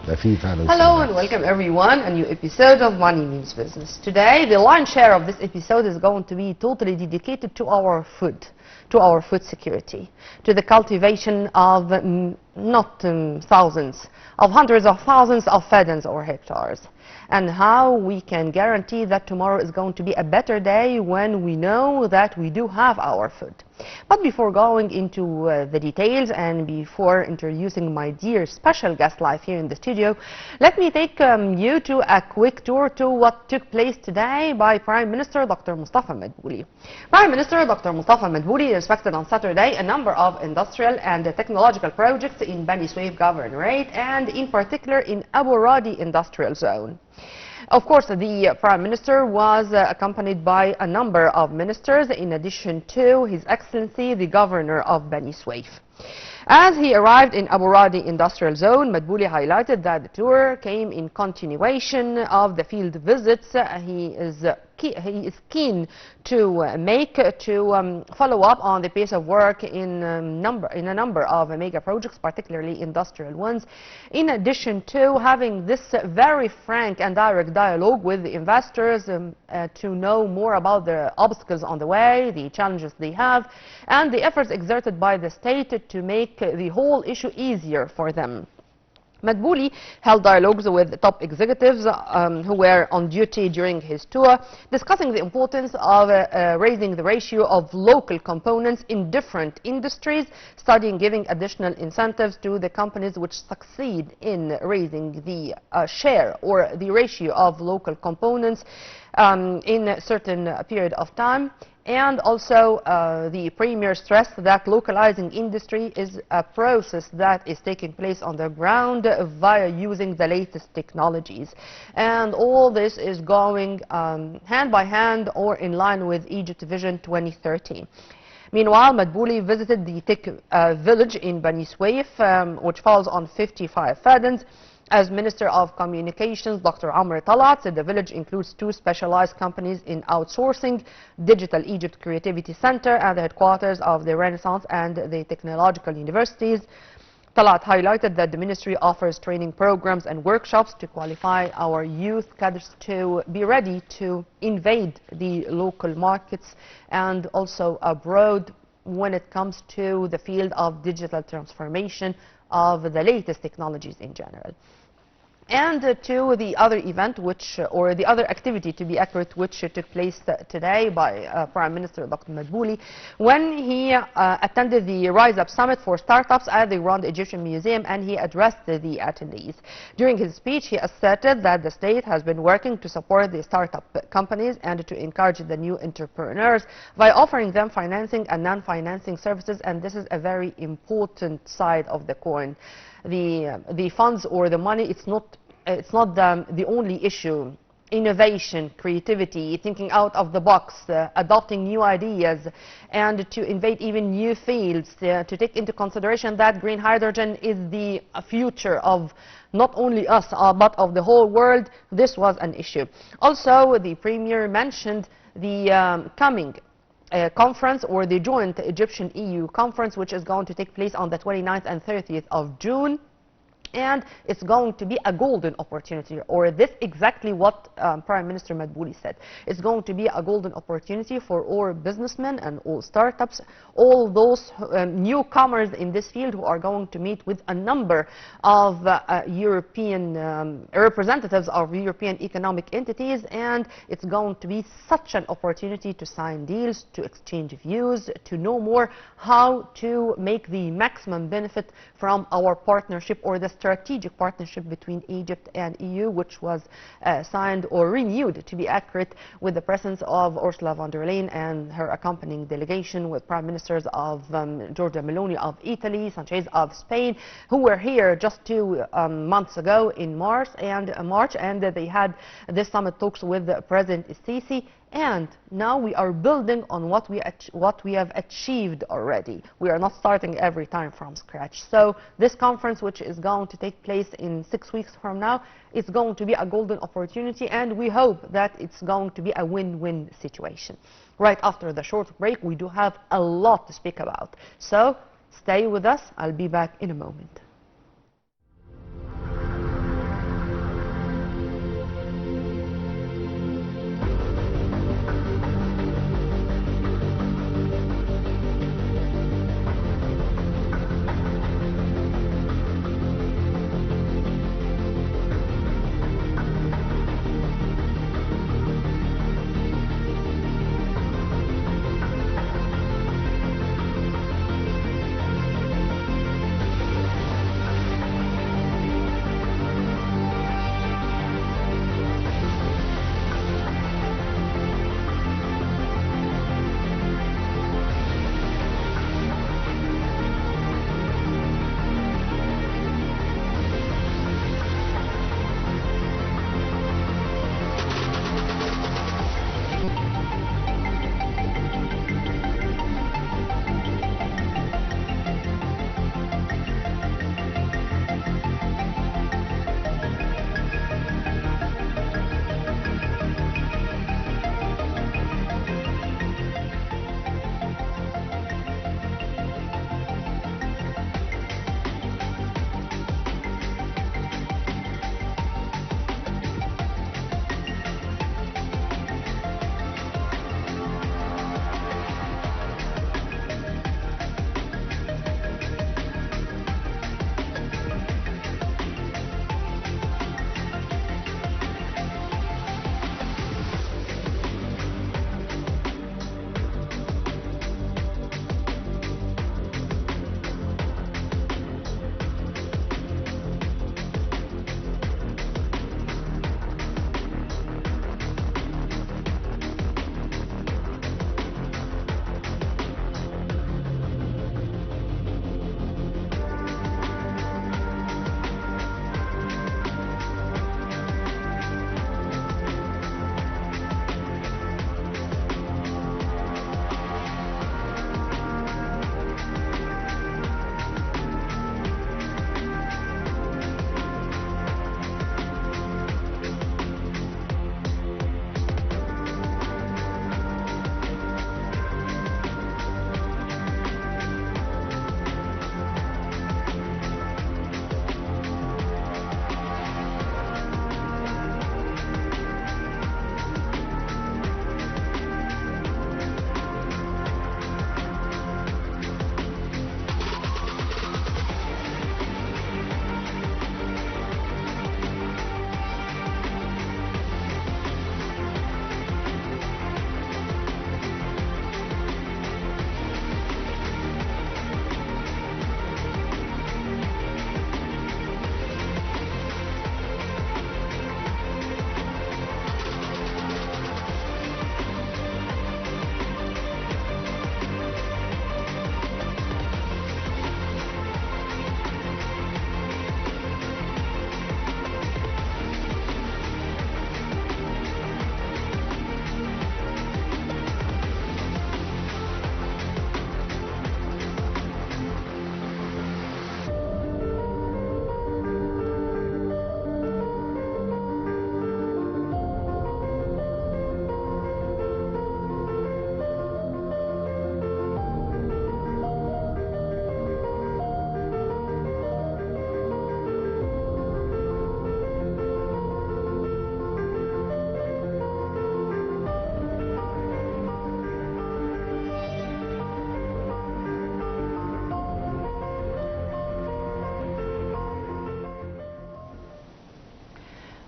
Hello and welcome everyone, a new episode of Money Means Business. Today, the lion's share of this episode is going to be totally dedicated to our food security, to the cultivation of not thousands, of hundreds of thousands of fadans or hectares, and how we can guarantee that tomorrow is going to be a better day when we know that we do have our food. But before going into the details and before introducing my dear special guest live here in the studio, let me take you to a quick tour to what took place today by Prime Minister Dr. Mustafa Madbouli. Prime Minister Dr. Mustafa Madbouli inspected on Saturday a number of industrial and technological projects in Bani Suef Governorate and in particular in Abu Radi Industrial Zone. Of course, the Prime Minister was accompanied by a number of ministers in addition to His Excellency the Governor of Bani Suef. As he arrived in Abu Radi Industrial Zone, Madbouli highlighted that the tour came in continuation of the field visits he is keen to make to follow up on the pace of work in a number of mega projects, particularly industrial ones, in addition to having this very frank and direct dialogue with the investors to know more about the obstacles on the way, the challenges they have, and the efforts exerted by the state to make the whole issue easier for them. Madbouli held dialogues with top executives who were on duty during his tour, discussing the importance of raising the ratio of local components in different industries, studying giving additional incentives to the companies which succeed in raising the share or the ratio of local components in a certain period of time. And also the Premier stressed that localizing industry is a process that is taking place on the ground via using the latest technologies. And all this is going hand by hand or in line with Egypt Vision 2030. Meanwhile, Madbouli visited the tech village in Bani Suef, which falls on 55 fadans. As Minister of Communications, Dr. Amr Talat said the village includes 2 specialized companies in outsourcing, Digital Egypt Creativity Center and the headquarters of the Renaissance and the Technological Universities. Talat highlighted that the ministry offers training programs and workshops to qualify our youth cadres to be ready to invade the local markets and also abroad when it comes to the field of digital transformation of the latest technologies in general. And to the other event, or the other activity to be accurate, which took place today by Prime Minister Dr. Madbouli when he attended the Rise Up Summit for Startups at the Grand Egyptian Museum, and he addressed the attendees. During his speech, he asserted that the state has been working to support the startup companies and to encourage the new entrepreneurs by offering them financing and non-financing services, and this is a very important side of the coin. The funds or the money, it's not the only issue. Innovation, creativity, thinking out of the box, adopting new ideas, and to invade even new fields, to take into consideration that green hydrogen is the future of not only us, but of the whole world. This was an issue. Also, the Premier mentioned the coming conference, or the joint Egyptian-EU conference, which is going to take place on the 29th and 30th of June. And it's going to be a golden opportunity, or this exactly what Prime Minister Madbouli said. It's going to be a golden opportunity for all businessmen and all startups, all those newcomers in this field who are going to meet with a number of European representatives of European economic entities, and it's going to be such an opportunity to sign deals, to exchange views, to know more how to make the maximum benefit from our partnership, or the strategic partnership between Egypt and EU, which was signed or renewed, to be accurate, with the presence of Ursula von der Leyen and her accompanying delegation, with Prime Ministers of Giorgia Meloni of Italy, Sanchez of Spain, who were here just 2 months ago in March, and they had this summit talks with President Sisi. And now we are building on what we have achieved already. We are not starting every time from scratch. So this conference, which is going to take place in 6 weeks from now, is going to be a golden opportunity, and we hope that it's going to be a win-win situation. Right after the short break, we do have a lot to speak about. So stay with us. I'll be back in a moment.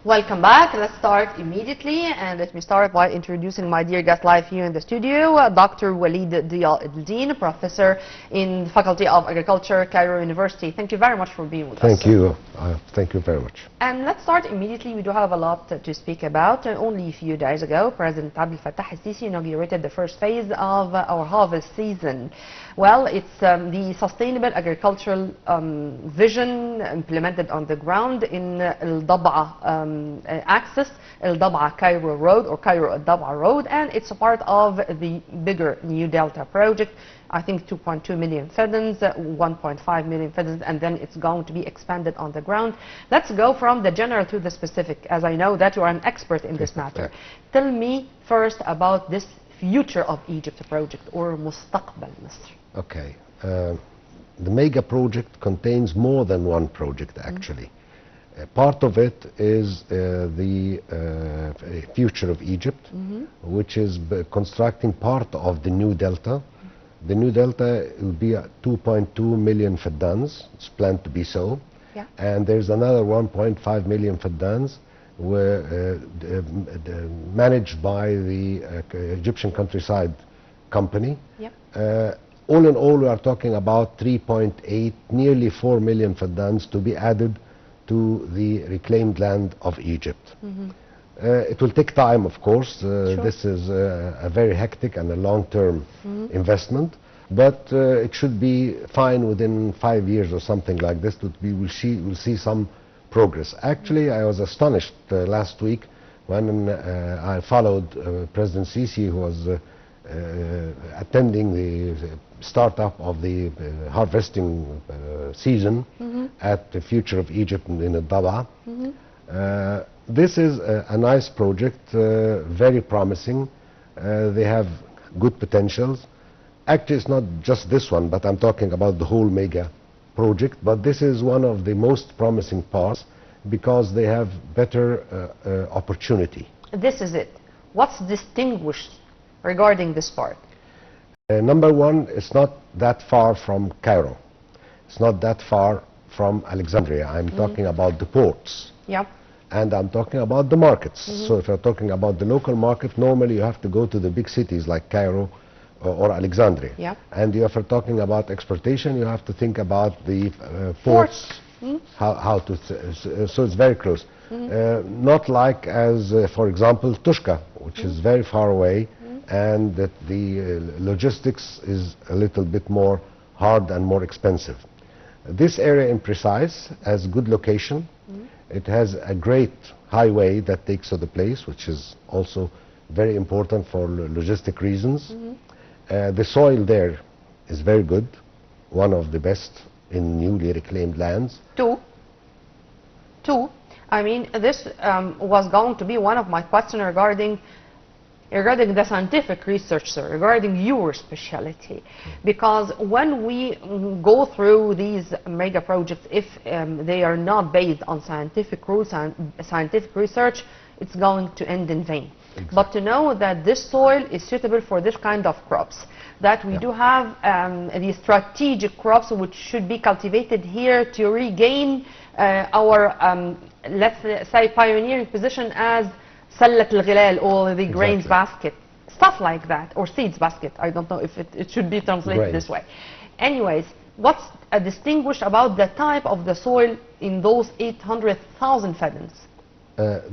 Welcome back. Let's start immediately, and let me start by introducing my dear guest live here in the studio, Dr. Waleed Diaa, ElDeen, professor in the Faculty of Agriculture, Cairo University. Thank you very much for being with us. Thank you. Thank you very much. And let's start immediately. We do have a lot to speak about. Only a few days ago, President Abdel Fattah al-Sisi inaugurated the first phase of our harvest season. Well, it's the sustainable agricultural vision implemented on the ground in ElDeen axis, ElDeen Cairo Road or Cairo ElDeen Road, and it's a part of the bigger New Delta project. I think 2.2 million fedans, 1.5 million fedans, and then it's going to be expanded on the ground. Let's go from the general to the specific, as I know that you are an expert in this matter. Tell me first about this Future of Egypt project, or Mustaqbal Misr. Okay. The mega project contains more than one project, actually. Part of it is the Future of Egypt, which is constructing part of the New Delta. The New Delta will be 2.2 million faddans. It's planned to be so. Yeah. And there's another 1.5 million faddans managed by the Egyptian Countryside Company. Yep. All in all, we are talking about 3.8, nearly 4 million faddans to be added to the reclaimed land of Egypt. It will take time, of course. Sure. This is a very hectic and a long-term investment, but it should be fine within 5 years or something like this. We'll see some progress. Actually, I was astonished last week when I followed President Sisi, who was attending the startup of the harvesting season at the Future of Egypt in ElDeen. This is a nice project, very promising. They have good potentials. Actually, it's not just this one, but I'm talking about the whole mega project. But this is one of the most promising parts because they have better opportunity. This is it. What's distinguished regarding this part? Number one, it's not that far from Cairo. It's not that far from Alexandria. I'm talking about the ports. Yeah. And I'm talking about the markets. So if you're talking about the local market, normally you have to go to the big cities like Cairo or Alexandria. Yeah. And if you're talking about exportation, you have to think about the ports. How to, so it's very close. Not like as, for example, Tushka, which is very far away, and that the logistics is a little bit more hard and more expensive. This area in precise has good location. It has a great highway that takes to the place, which is also very important for logistic reasons. The soil there is very good, one of the best in newly reclaimed lands. Two. I mean, this was going to be one of my questions regarding the scientific research, sir, regarding your specialty. Because when we go through these mega projects, if they are not based on scientific rules and scientific research, it's going to end in vain. Exactly. But to know that this soil is suitable for this kind of crops, that we do have the strategic crops which should be cultivated here to regain our, let's say, pioneering position as Sallat al-Ghilal, or the grains basket, stuff like that, or seeds basket. I don't know if it should be translated this way. Anyways, what's distinguished about the type of the soil in those 800,000 faddans?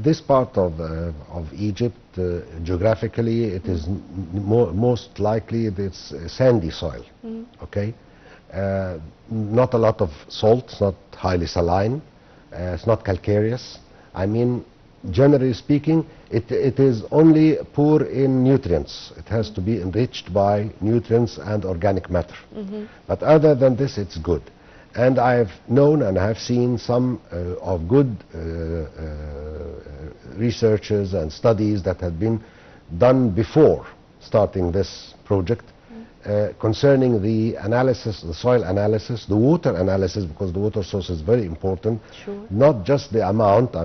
This part of Egypt, geographically, it is most likely it's sandy soil. Okay, not a lot of salt. It's not highly saline. It's not calcareous. I mean, generally speaking, it is only poor in nutrients. It has to be enriched by nutrients and organic matter. But other than this, it's good. And I've known and I have seen some of good researches and studies that had been done before starting this project concerning the analysis, the soil analysis, the water analysis, because the water source is very important. Sure. Not just the amount,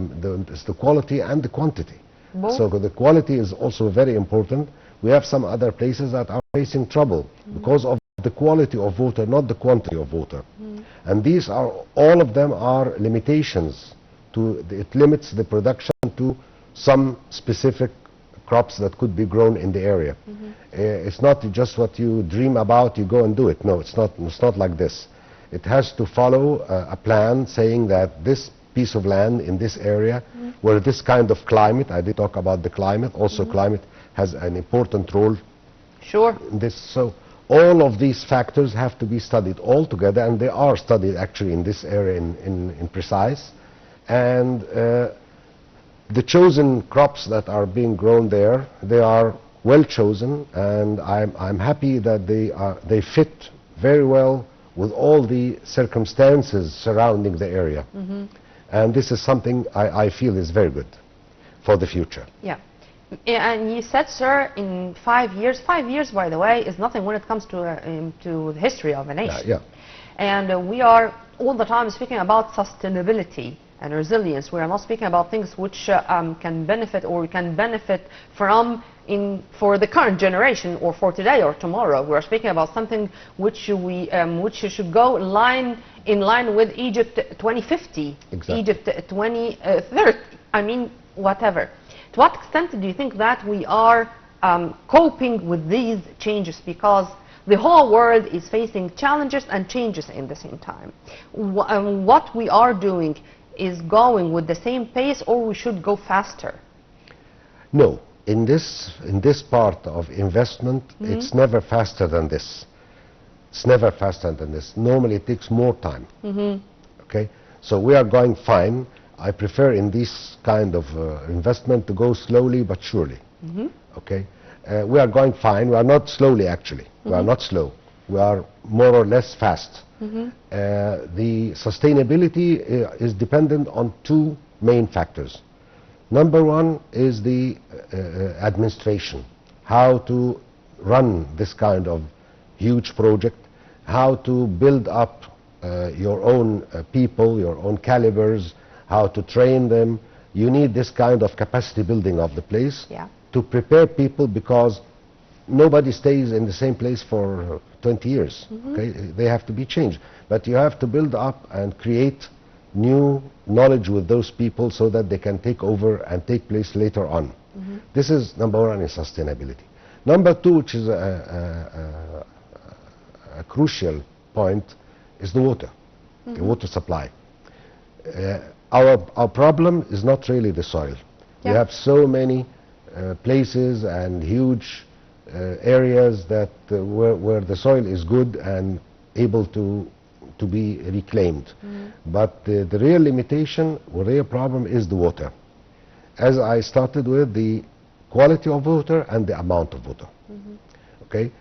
it's the quality and the quantity. Both. So the quality is also very important. We have some other places that are facing trouble because of the quality of water, not the quantity of water. And these are, all of them are limitations it limits the production to some specific crops that could be grown in the area. It's not just what you dream about, you go and do it. No, it's not like this. It has to follow a plan saying that this piece of land in this area, where this kind of climate, I did talk about the climate, also climate has an important role. Sure. In this, so all of these factors have to be studied all together, and they are studied actually in this area in precise. And the chosen crops that are being grown there, they are well chosen, and I'm happy that they fit very well with all the circumstances surrounding the area. And this is something I feel is very good for the future. Yeah. And you said, sir, in 5 years, 5 years, by the way, is nothing when it comes to the history of a nation. Yeah. And we are all the time speaking about sustainability and resilience. We are not speaking about things which can benefit, or we can benefit from for the current generation, or for today or tomorrow. We are speaking about something which should go in line with Egypt 2050, exactly. Egypt 2030. I mean, whatever. To what extent do you think that we are coping with these changes? Because the whole world is facing challenges and changes in the same time. What we are doing is going with the same pace, or we should go faster? No, in this part of investment, it's never faster than this. It's never faster than this. Normally it takes more time. Okay, so we are going fine. I prefer in this kind of investment to go slowly but surely. Okay, we are going fine. We are not slowly actually. We are not slow. We are more or less fast. The sustainability is dependent on two main factors. Number one is the administration, how to run this kind of huge project, how to build up your own people, your own calibers, how to train them. You need this kind of capacity building of the place to prepare people, because nobody stays in the same place for 20 years. Okay? They have to be changed. But you have to build up and create new knowledge with those people so that they can take over and take place later on. This is number one in sustainability. Number two, which is a crucial point, is the water, the water supply. Our problem is not really the soil. We have so many places and huge areas that where the soil is good and able to be reclaimed. But the real limitation, or real problem, is the water. As I started with, the quality of water and the amount of water. Okay,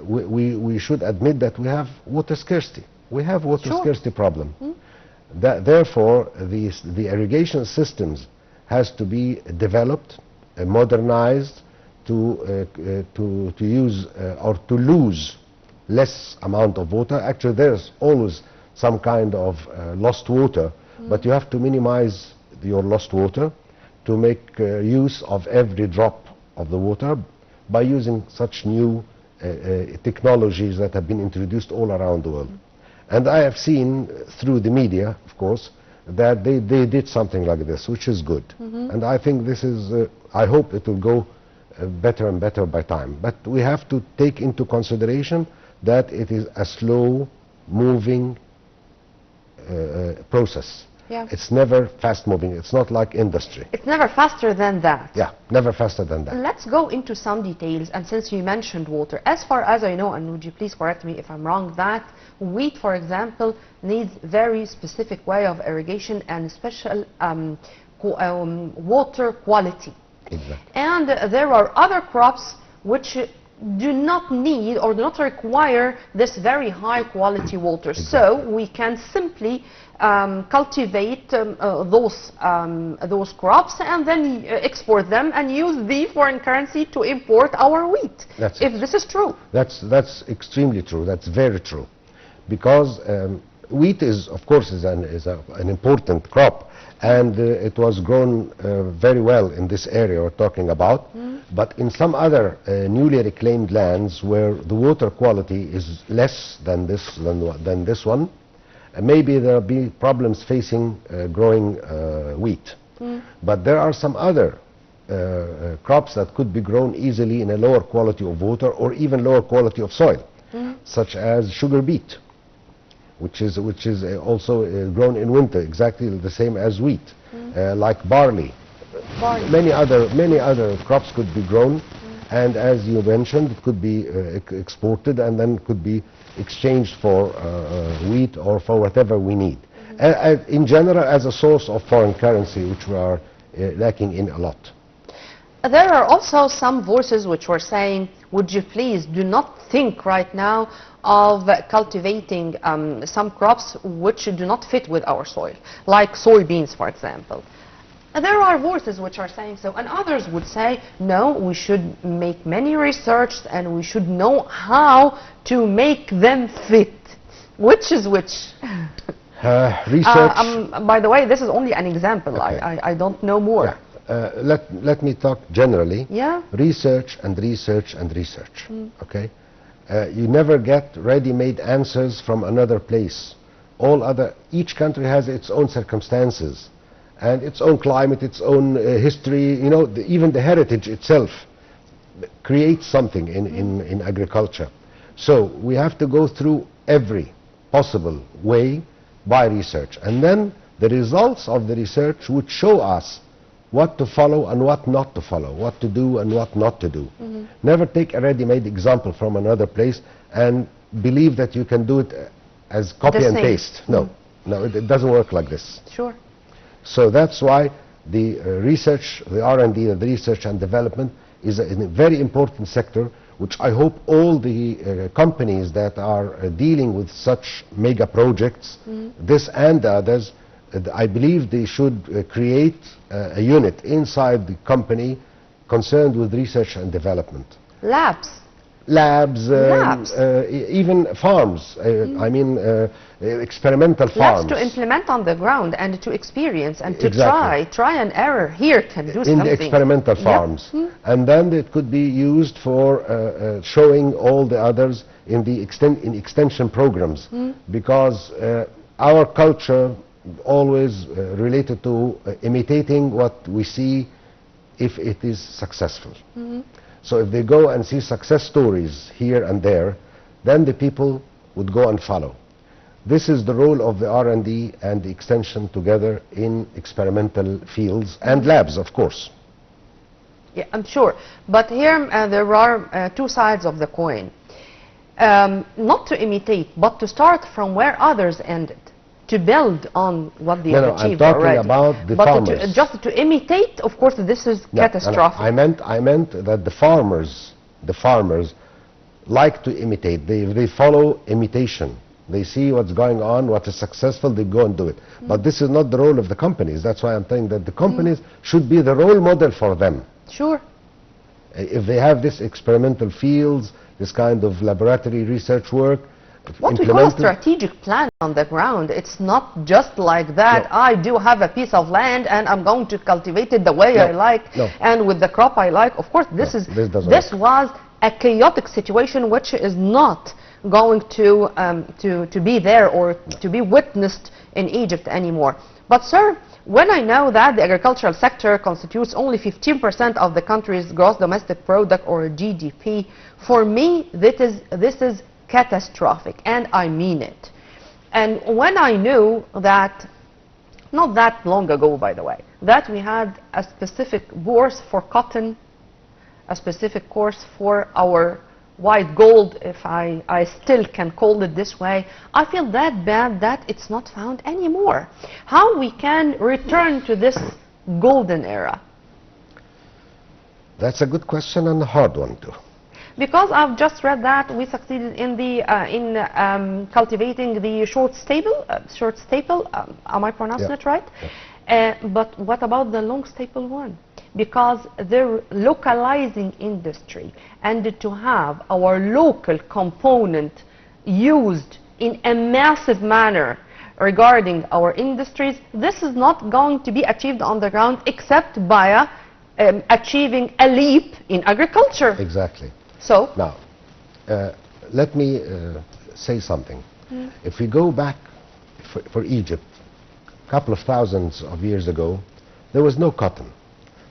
we should admit that we have water scarcity. We have water scarcity problem. Therefore, the irrigation systems has to be developed, modernized, to use or to lose less amount of water. Actually, there's always some kind of lost water, but you have to minimize your lost water to make use of every drop of the water by using such new technologies that have been introduced all around the world. And I have seen through the media, of course, that they did something like this, which is good. And I think this is, I hope it will go better and better by time. But we have to take into consideration that it is a slow moving process. It's never fast moving. It's not like industry. It's never faster than that. Yeah, never faster than that. Let's go into some details. And since you mentioned water, as far as I know, and would you please correct me if I'm wrong, that wheat, for example, needs very specific way of irrigation and special water quality. Exactly. And there are other crops which do not need or do not require this very high quality water. Exactly. So we can simply cultivate those crops and then export them and use the foreign currency to import our wheat. That's if this is true. That's extremely true. That's very true. Because wheat is, of course, is an important crop, and it was grown very well in this area we're talking about. But in some other newly reclaimed lands where the water quality is less than this one, Maybe there will be problems facing growing wheat. But there are some other crops that could be grown easily in a lower quality of water or even lower quality of soil, such as sugar beet, which is also grown in winter, exactly the same as wheat, like barley. Many other crops could be grown, and as you mentioned, it could be exported and then could be exchanged for wheat or for whatever we need. In general, as a source of foreign currency, which we are lacking in a lot. There are also some voices which were saying, would you please do not think right now of cultivating some crops which do not fit with our soil, like soybeans, for example. There are voices which are saying so, and others would say, no, we should make many research and we should know how to make them fit. Which is which? Research. By the way, this is only an example. Okay. I don't know more. Yeah. Let me talk generally. Yeah. Research and research and research. Okay. You never get ready-made answers from another place. Each country has its own circumstances and its own climate, its own history. You know, even the heritage itself creates something in agriculture. So we have to go through every possible way by research, and then the results of the research would show us what to follow and what not to follow, what to do and what not to do. Never take a ready-made example from another place and believe that you can do it as copy and paste. No, it doesn't work like this. Sure. So that's why the research, the R&D, the research and development is a very important sector, which I hope all the companies that are dealing with such mega projects, this and the others, I believe they should create a unit inside the company concerned with research and development. Labs, even farms, I mean experimental farms. Labs to implement on the ground and to experience and to try and error. Here can do something. In the experimental farms. And then it could be used for showing all the others in the extension programs, because our culture always related to imitating what we see if it is successful. So if they go and see success stories here and there, then the people would go and follow. This is the role of the R&D and the extension together in experimental fields and labs, of course. Yeah, I'm sure. But here there are two sides of the coin. Not to imitate, but to start from where others ended, to build on what they have achieved already. I'm talking about the farmers. Just to imitate, of course, this is catastrophic. I meant that the farmers like to imitate. They follow imitation. They see what's going on, what is successful, they go and do it. But this is not the role of the companies. That's why I'm saying that the companies should be the role model for them. Sure. If they have this experimental fields, this kind of laboratory research work, what we call a strategic plan on the ground. It's not just like that. No. I do have a piece of land and I'm going to cultivate it the way I like and with the crop I like. Of course, this was a chaotic situation which is not going to be there or to be witnessed in Egypt anymore. But sir, when I know that the agricultural sector constitutes only 15% of the country's gross domestic product or GDP, for me this is catastrophic, and I mean it. And when I knew that, not that long ago by the way, that we had a specific course for cotton, a specific course for our white gold, if I still can call it this way, I feel that bad that it's not found anymore. How we can return to this golden era? That's a good question and a hard one too. Because I've just read that we succeeded in the cultivating the short staple. Am I pronouncing it right? Yeah. But what about the long staple one? Because they're localizing industry, and to have our local component used in a massive manner regarding our industries, this is not going to be achieved on the ground except by achieving a leap in agriculture. Exactly. So now, let me say something. If we go back for Egypt, a couple of thousands of years ago, there was no cotton,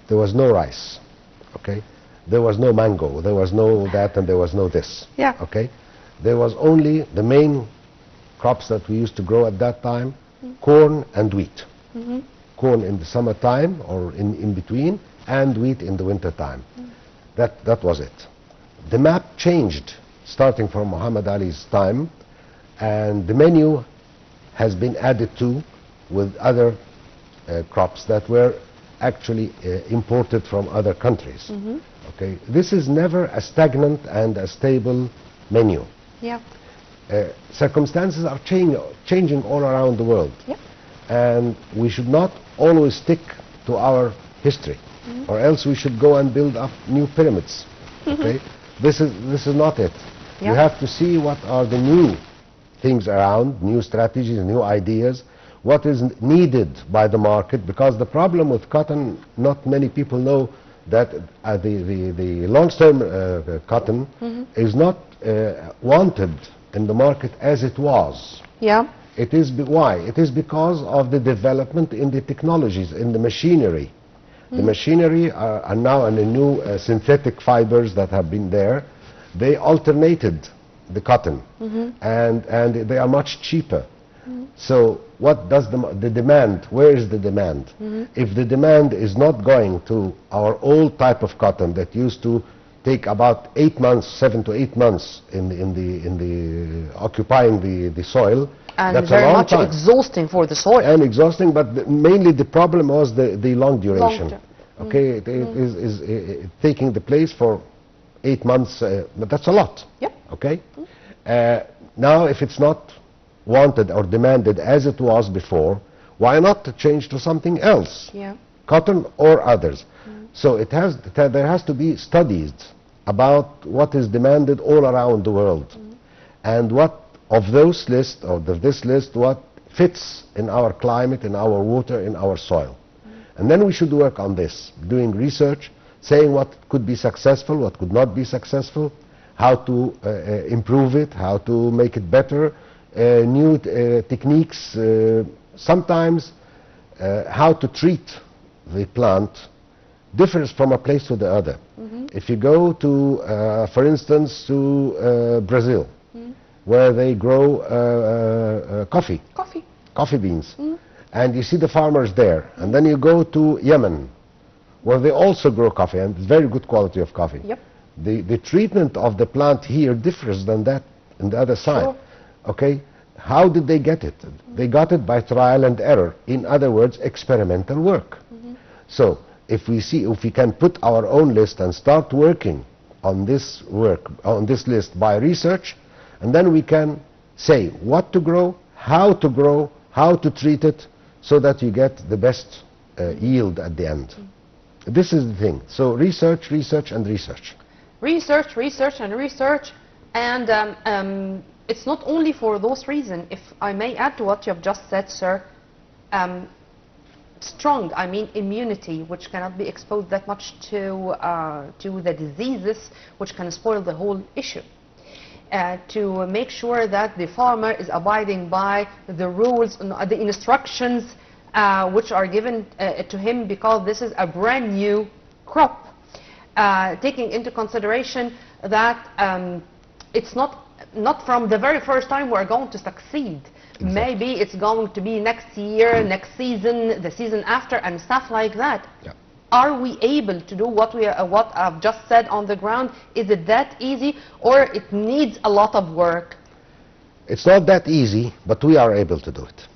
there was no rice, okay? There was no mango, there was no that, and there was no this, Yeah. okay? There was only the main crops that we used to grow at that time, corn and wheat. Corn in the summertime or in between, and wheat in the winter time. That was it. The map changed starting from Muhammad Ali's time, and the menu has been added to with other crops that were actually imported from other countries. Okay, this is never a stagnant and a stable menu. Yeah. Circumstances are changing all around the world. Yeah. And we should not always stick to our history, or else we should go and build up new pyramids. Okay, this is not it. Yeah. You have to see what are the new things around, new strategies, new ideas, what is needed by the market, because the problem with cotton, not many people know that the long-term cotton is not wanted in the market as it was. Yeah. It is why? It is because of the development in the technologies, in the machinery. The machinery are now in the new synthetic fibers that have been there. They alternated the cotton, and they are much cheaper. So what does the demand, where is the demand? If the demand is not going to our old type of cotton that used to take about 8 months, 7 to 8 months in the occupying the soil, And that's very a long much time. exhausting for the soil. And exhausting, but mainly the problem was the long duration. Long term. Okay, it is taking the place for 8 months, but that's a lot. Yep. Okay, now if it's not wanted or demanded as it was before, why not change to something else? Yeah. Cotton or others. So there has to be studies about what is demanded all around the world, and what of those lists, or this list, what fits in our climate, in our water, in our soil. And then we should work on this, doing research, saying what could be successful, what could not be successful, how to improve it, how to make it better, new techniques, sometimes how to treat the plant differs from a place to the other. If you go to, for instance, to Brazil, where they grow coffee beans, and you see the farmers there, and then you go to Yemen, where they also grow coffee, and very good quality of coffee. Yep. The treatment of the plant here differs than that in the other side. Sure. Okay, how did they get it? They got it by trial and error. In other words, experimental work. So if we can put our own list and start working on this list by research, and then we can say what to grow, how to treat it, so that you get the best yield at the end. This is the thing. So research, research, and research. Research, research, and research. And it's not only for those reasons. If I may add to what you have just said, sir, strong, I mean immunity, which cannot be exposed that much to the diseases, which can spoil the whole issue. To make sure that the farmer is abiding by the rules, the instructions which are given to him, because this is a brand new crop. Taking into consideration that it's not from the very first time we're going to succeed. Exactly. Maybe it's going to be next year, next season, the season after, and stuff like that. Yeah. Are we able to do what I've just said on the ground? Is it that easy, or it needs a lot of work? It's not that easy, but we are able to do it.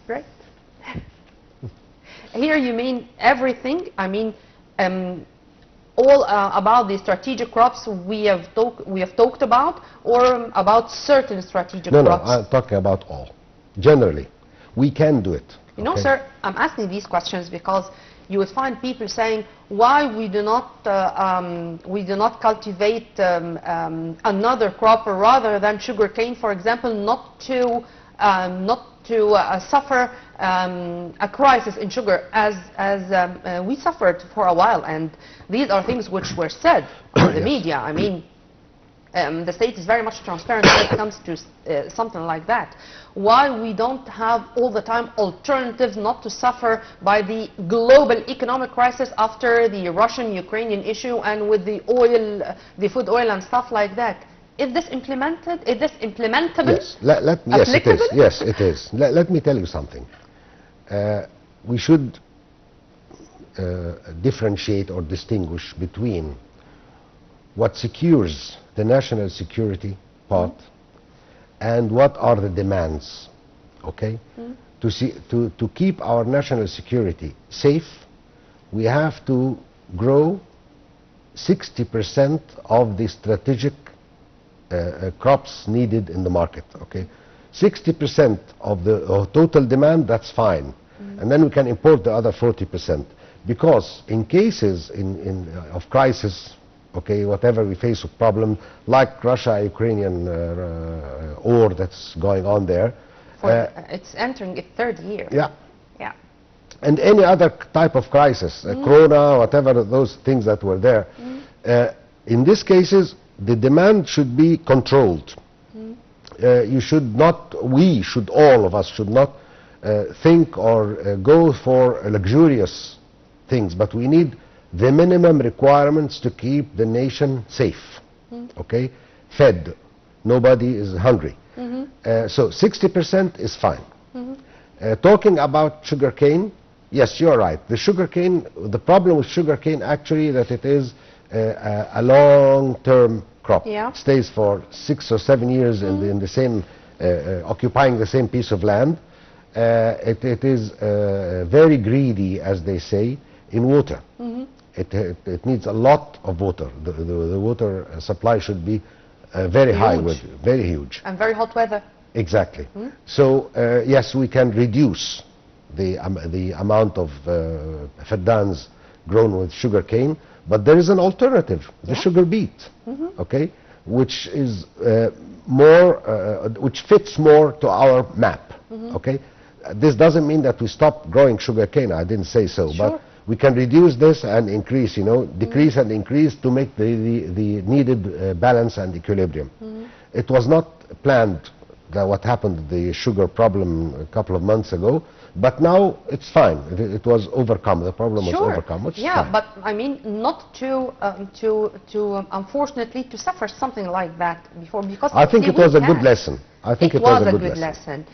Right. Here you mean everything? I mean, all about the strategic crops we have talked about, or about certain strategic crops? No, I'm talking about all. Generally, we can do it. You know, sir, I'm asking these questions because you would find people saying, why we do not cultivate another crop rather than sugarcane, for example, not to suffer a crisis in sugar as we suffered for a while. And these are things which were said in the media. I mean, The state is very much transparent when it comes to something like that. Why we don't have all the time alternatives not to suffer by the global economic crisis after the Russian-Ukrainian issue and with the oil, the food oil and stuff like that? Is this implemented? Is this implementable? Yes, yes, it is. Yes, it is. Let me tell you something. We should differentiate or distinguish between what secures the national security part and what are the demands, okay? To keep our national security safe, we have to grow 60% of the strategic crops needed in the market, okay? 60% of the total demand, that's fine. And then we can import the other 40%. Because in cases of crisis, okay, whatever we face a problem, like Russia-Ukrainian war that's going on there. It's entering its third year. Yeah. Yeah. And any other type of crisis, Corona, whatever those things that were there. In these cases, the demand should be controlled. You should not, all of us should not think or go for luxurious things, but we need the minimum requirements to keep the nation safe, okay, fed. Nobody is hungry. So 60% is fine. Talking about sugarcane, yes, you're right. The sugarcane, the problem with sugarcane actually that it is a long-term crop. Yeah. It stays for 6 or 7 years in the same, occupying the same piece of land. It is very greedy, as they say, in water. It needs a lot of water. The water supply should be very high, very huge. And very hot weather. Exactly. So yes, we can reduce the amount of faddans grown with sugar cane, but there is an alternative, the sugar beet, okay, which is which fits more to our map, okay. This doesn't mean that we stop growing sugar cane. I didn't say so, but we can reduce this and increase, decrease and increase to make the needed balance and equilibrium. It was not planned that what happened, the sugar problem a couple of months ago, but now it's fine. It was overcome. The problem was overcome. Which is fine. But I mean, not to unfortunately to suffer something like that before, because I think it was a good lesson. I think it was a good lesson.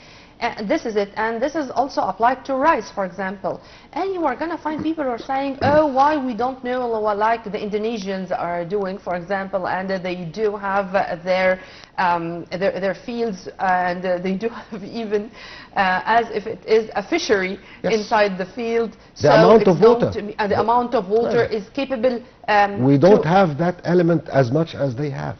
This is it, and this is also applied to rice, for example. And you are going to find people who are saying, oh, why we don't know what like the Indonesians are doing, for example, and they do have their fields, and they do have even as if it is a fishery inside the field. The amount of water. The amount of water is capable. We don't have that element as much as they have.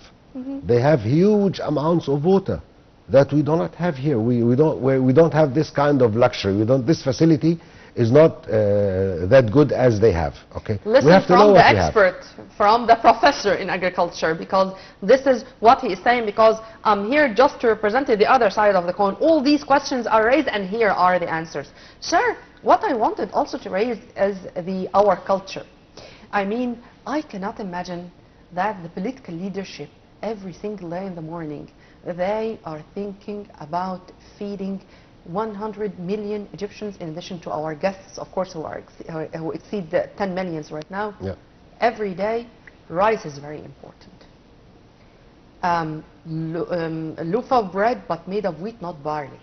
They have huge amounts of water that we do not have here. We don't have this kind of luxury. This facility is not that good as they have. Okay. Listen, we have to from know the what expert, from the professor in agriculture, because this is what he is saying. Because I'm here just to represent the other side of the coin. All these questions are raised, and here are the answers. Sir, what I wanted also to raise is our culture. I mean, I cannot imagine that the political leadership every single day in the morning, they are thinking about feeding 100 million Egyptians, in addition to our guests, of course, who exceed the 10 millions right now. Yeah. Every day, rice is very important. A loaf of bread, but made of wheat, not barley.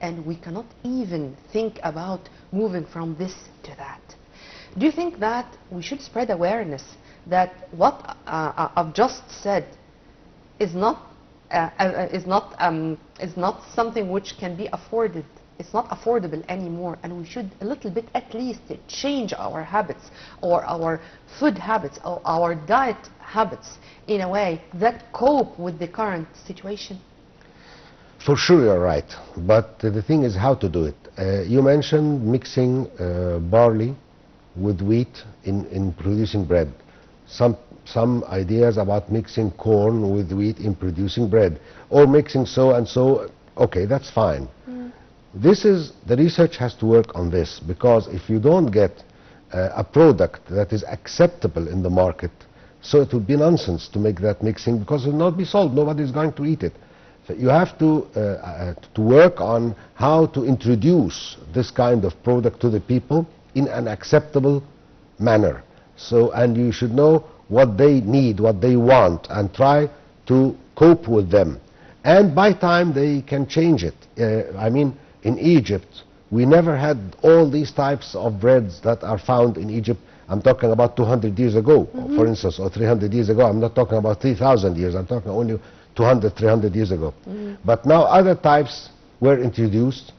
And we cannot even think about moving from this to that. Do you think that we should spread awareness that what I've just said is not something which can be afforded? It's not affordable anymore, and we should a little bit at least change our habits, or our food habits, or our diet habits, in a way that cope with the current situation. For sure, you're right, but the thing is how to do it. You mentioned mixing barley with wheat in producing bread. Some ideas about mixing corn with wheat in producing bread, or mixing so and so. Okay, that's fine. The research has to work on this, because if you don't get a product that is acceptable in the market, So it would be nonsense to make that mixing, because it will not be sold. Nobody is going to eat it. So you have to work on how to introduce this kind of product to the people in an acceptable manner. So, and you should know what they need, what they want, and try to cope with them. And by time they can change it. I mean, in Egypt, we never had all these types of breads that are found in Egypt. I'm talking about 200 years ago, for instance, or 300 years ago. I'm not talking about 3,000 years. I'm talking only 200, 300 years ago. But now other types were introduced,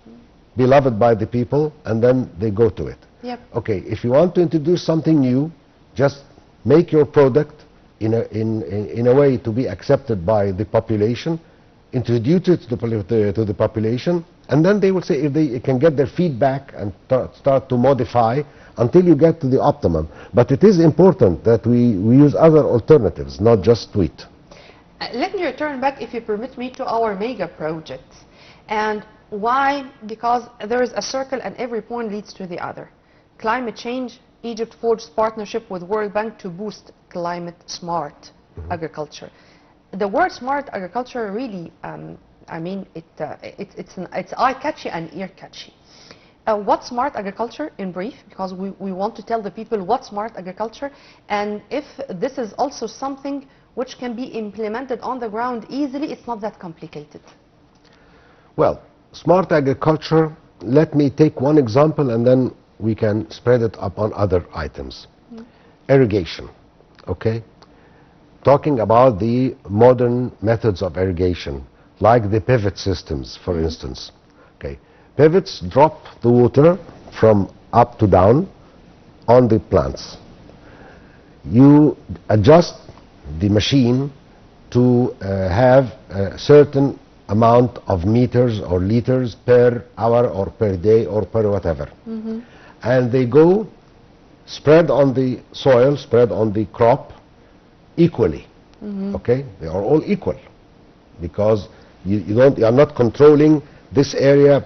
beloved by the people, and then they go to it. Yep. Okay, if you want to introduce something new, just make your product in a way to be accepted by the population, introduce it to the population, and then they will say if they can get their feedback and start to modify until you get to the optimum. But it is important that we use other alternatives, not just wheat. Let me return back, if you permit me, to our mega projects. And why? Because there is a circle and every point leads to the other. Climate change, Egypt forged partnership with World Bank to boost climate smart agriculture. The word smart agriculture really, I mean, it's eye-catchy and ear-catchy. What's smart agriculture in brief? Because we want to tell the people what's smart agriculture, and if this is also something which can be implemented on the ground easily, it's not that complicated. Well, smart agriculture, let me take one example and then we can spread it upon other items. Irrigation, okay? Talking about the modern methods of irrigation, like the pivot systems, for instance. Okay, pivots drop the water from up to down on the plants. You adjust the machine to have a certain amount of meters or liters per hour or per day or per whatever. And they go spread on the soil, spread on the crop equally. Okay, they are all equal, because you are not controlling this area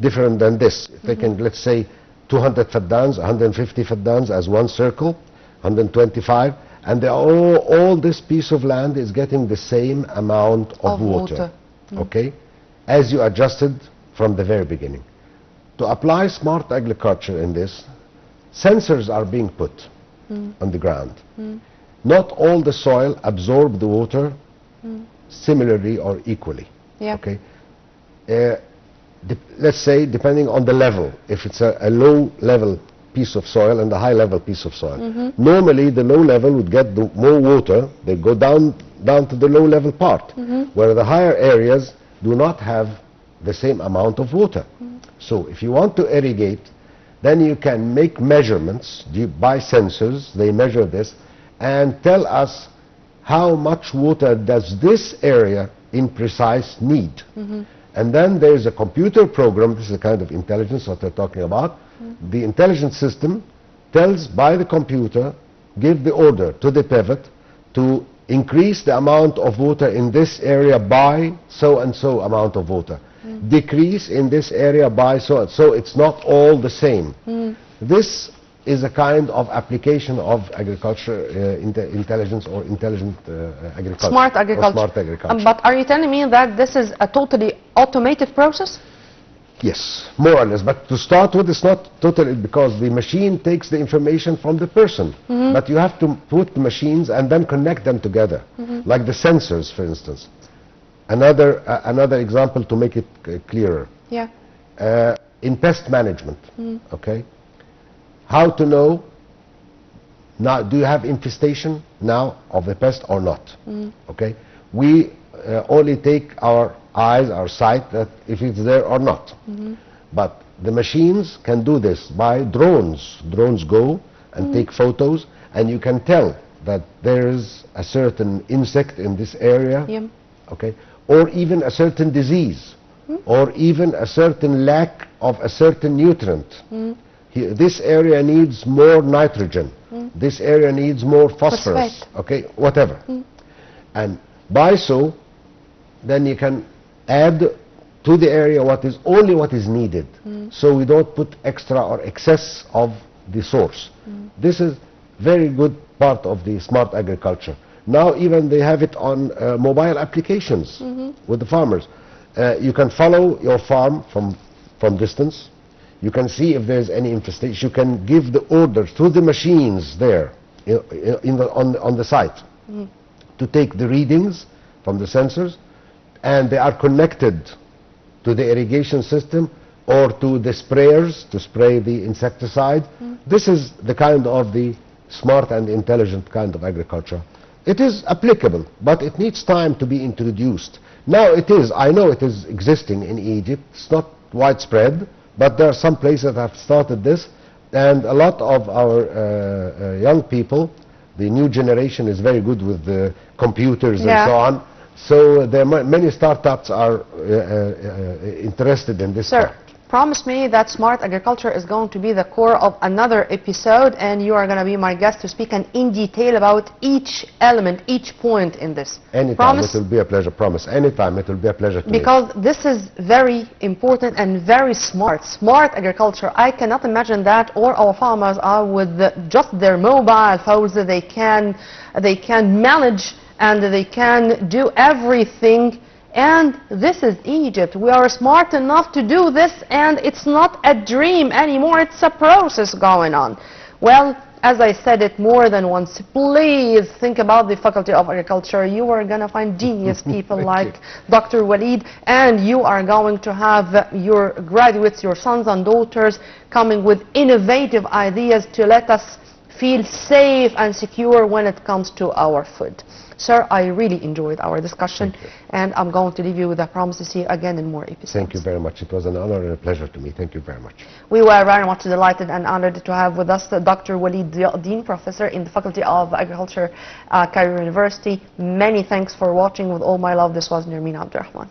different than this. Taking, let's say, 200 faddans, 150 faddans as one circle, 125, and they are all this piece of land is getting the same amount of water. Okay, as you adjusted from the very beginning. To apply smart agriculture in this, sensors are being put on the ground. Not all the soil absorb the water similarly or equally. Okay, let's say depending on the level, if it's a low level piece of soil and a high level piece of soil, normally the low level would get more water. They go down to the low level part, where the higher areas do not have the same amount of water. So if you want to irrigate, then you can make measurements by sensors. They measure this and tell us how much water does this area in precise need. And then there is a computer program, this is the kind of intelligence that they're talking about. The intelligence system tells by the computer, give the order to the pivot to increase the amount of water in this area by so and so amount of water. Decrease in this area by so and so. It's not all the same. This is a kind of application of agriculture intelligence or intelligent agriculture. Smart agriculture. Smart agriculture. But are you telling me that this is a totally automated process? Yes, more or less. But to start with, it's not totally, because the machine takes the information from the person. But you have to put the machines and then connect them together, like the sensors, for instance. Another example to make it clearer. Yeah. In pest management, okay? How to know now, do you have infestation now of the pest or not? Okay, we only take our eyes, our sight, that if it's there or not. But the machines can do this by drones. Drones go and take photos, and you can tell that there is a certain insect in this area, okay, or even a certain disease, or even a certain lack of a certain nutrient. This area needs more nitrogen. This area needs more phosphorus. Okay, whatever. And by so, then you can add to the area only what is needed. So we don't put extra or excess of the source. This is very good part of the smart agriculture. Now even they have it on mobile applications with the farmers. You can follow your farm from distance. You can see if there's any infestation. You can give the order through the machines there on the site to take the readings from the sensors, and they are connected to the irrigation system or to the sprayers to spray the insecticide. This is the kind of the smart and intelligent kind of agriculture. It is applicable, but it needs time to be introduced. Now it is, I know it is existing in Egypt. It's not widespread, but there are some places that have started this, and a lot of our young people, the new generation, is very good with the computers and so on. So there are many startups are interested in this. Sir, promise me that smart agriculture is going to be the core of another episode, and you are going to be my guest to speak in detail about each element, each point in this. Anytime. Promise? It will be a pleasure. Promise. Anytime. It will be a pleasure to me. Because this is very important and very smart. Smart agriculture. I cannot imagine that all our farmers are with just their mobile phones. They can manage and they can do everything. And this is Egypt. We are smart enough to do this, and it's not a dream anymore. It's a process going on. Well, as I said it more than once, please think about the Faculty of Agriculture. You are going to find genius people like Dr. Waleed, and you are going to have your graduates, your sons and daughters, coming with innovative ideas to let us feel safe and secure when it comes to our food. Sir, I really enjoyed our discussion, and I'm going to leave you with a promise to see you again in more episodes. Thank you very much. It was an honor and a pleasure to me. Thank you very much. We were very much delighted and honored to have with us Dr. Waleed, ElDeen, Professor in the Faculty of Agriculture, Cairo University. Many thanks for watching. With all my love, this was Nermeen Abdurrahman.